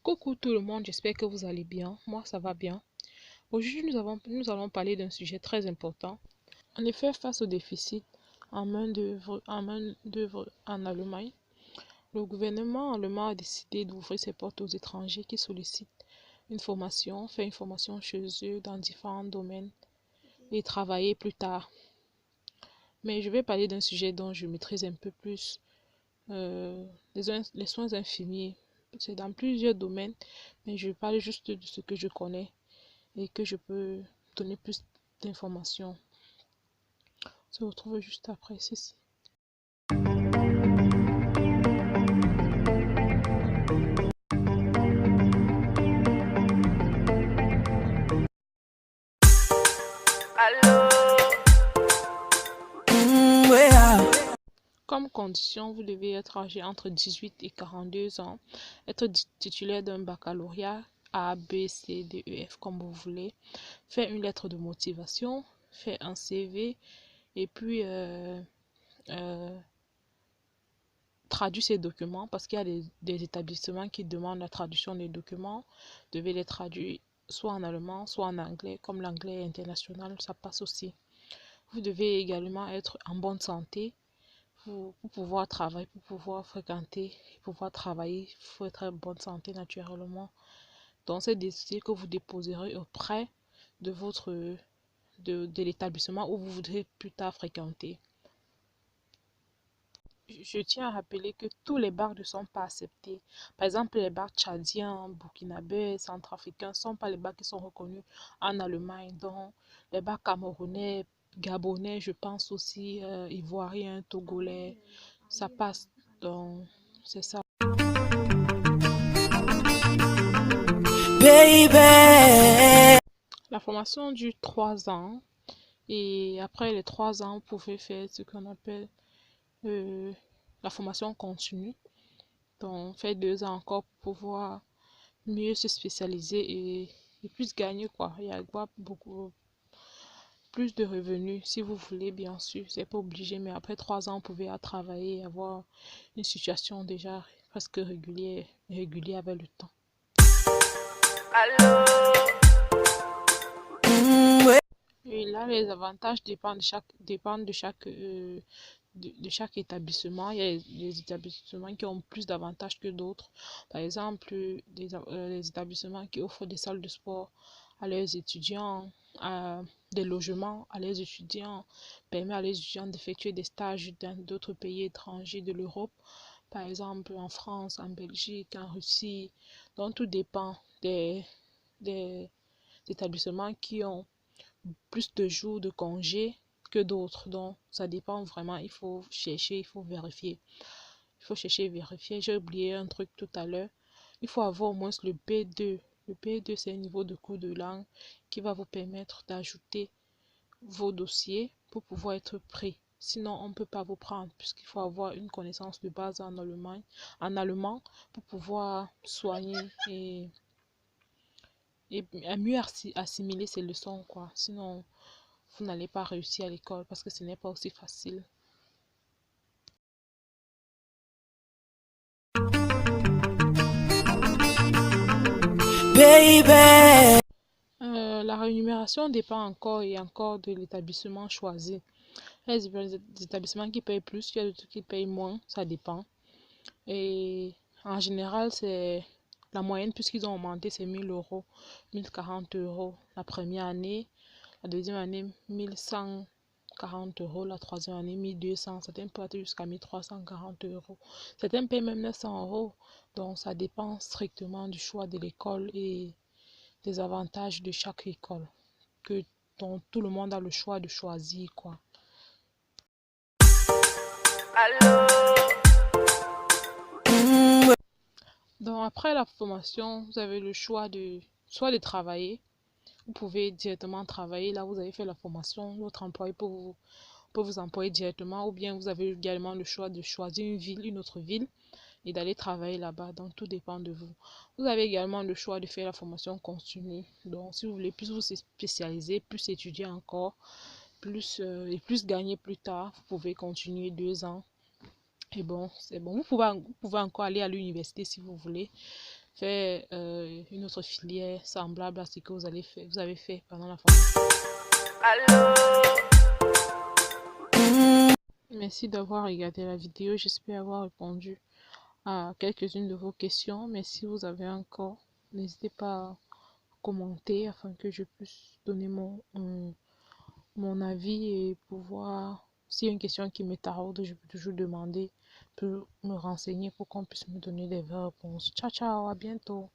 Coucou tout le monde, j'espère que vous allez bien. Moi, ça va bien. Aujourd'hui, nous allons parler d'un sujet très important. En effet, face au déficit en main-d'œuvre en Allemagne, le gouvernement allemand a décidé d'ouvrir ses portes aux étrangers qui sollicitent faire une formation chez eux dans différents domaines et travailler plus tard. Mais je vais parler d'un sujet dont je maîtrise un peu plus, les soins infirmiers. C'est dans plusieurs domaines, mais je parle juste de ce que je connais et que je peux donner plus d'informations. On se retrouve juste après ceci. Comme condition, vous devez être âgé entre 18 et 42 ans, être titulaire d'un baccalauréat A, B, C, D, E, F, comme vous voulez, faire une lettre de motivation, faire un CV et puis traduire ces documents parce qu'il y a des établissements qui demandent la traduction des documents. Vous devez les traduire soit en allemand, soit en anglais. Comme l'anglais est international, ça passe aussi. Vous devez également être en bonne santé pour pouvoir travailler, pour pouvoir fréquenter, pour pouvoir travailler. Il faut être en bonne santé naturellement. Donc, c'est des dossiers que vous déposerez auprès de de l'établissement où vous voudrez plus tard fréquenter. Je tiens à rappeler que tous les bacs ne sont pas acceptés. Par exemple, les bacs tchadiens, burkinabés, centrafricains ne sont pas les bacs qui sont reconnus en Allemagne. Donc, les bacs camerounais, gabonais, je pense aussi, ivoiriens, togolais, ça passe. Donc, c'est ça. Baby. La formation dure 3 ans. Et après les 3 ans, vous pouvez faire ce qu'on appelle euh, la formation continue. Donc, faire 2 ans encore pour pouvoir mieux se spécialiser et plus gagner, quoi. Il y a beaucoup plus de revenus si vous voulez, bien sûr. C'est pas obligé, mais après 3 ans, vous pouvez travailler et avoir une situation déjà presque régulière avec le temps. Et là, les avantages dépendent de chaque établissement. Il y a des établissements qui ont plus d'avantages que d'autres. Par exemple, les établissements qui offrent des salles de sport à leurs étudiants, des logements à leurs étudiants, permet à leurs étudiants d'effectuer des stages dans d'autres pays étrangers de l'Europe, par exemple en France, en Belgique, en Russie. Donc, tout dépend des établissements qui ont plus de jours de congé que d'autres. Donc, ça dépend vraiment. Il faut chercher, il faut vérifier. Il faut chercher et vérifier. J'ai oublié un truc tout à l'heure. Il faut avoir au moins le B2. Le B2, c'est un niveau de cours de langue qui va vous permettre d'ajouter vos dossiers pour pouvoir être pris. Sinon, on ne peut pas vous prendre puisqu'il faut avoir une connaissance de base en allemand pour pouvoir soigner et mieux assimiler ces leçons, quoi. Sinon, vous n'allez pas réussir à l'école parce que ce n'est pas aussi facile. Baby. La rémunération dépend encore et encore de l'établissement choisi. Il y a des établissements qui payent plus, il y a d'autres qui payent moins, ça dépend. Et en général, c'est la moyenne, puisqu'ils ont augmenté, c'est 1000 euros, 1040 euros la première année, la deuxième année 1140 euros, la troisième année 1200, certains peuvent aller jusqu'à 1340 euros, certains payent même 900 euros. Donc ça dépend strictement du choix de l'école et des avantages de chaque école, que dont tout le monde a le choix de choisir, quoi. Donc après la formation, vous avez le choix de soit de travailler. Vous pouvez directement travailler là, vous avez fait la formation, votre employeur peut vous employer directement, ou bien vous avez également le choix de choisir une autre ville et d'aller travailler là-bas. Donc tout dépend de vous. Vous avez également le choix de faire la formation continue. Donc si vous voulez plus vous spécialiser, plus étudier encore, et plus gagner plus tard, vous pouvez continuer 2 ans. Et bon, c'est bon. Vous pouvez encore aller à l'université si vous voulez faire une autre filière semblable à ce que vous avez fait pendant la formation. Merci d'avoir regardé la vidéo. J'espère avoir répondu à quelques-unes de vos questions. Mais si vous avez encore, n'hésitez pas à commenter afin que je puisse donner mon avis et pouvoir, s'il y a une question qui me taraude, je peux toujours demander, me renseigner pour qu'on puisse me donner des vraies réponses. Ciao, ciao, à bientôt.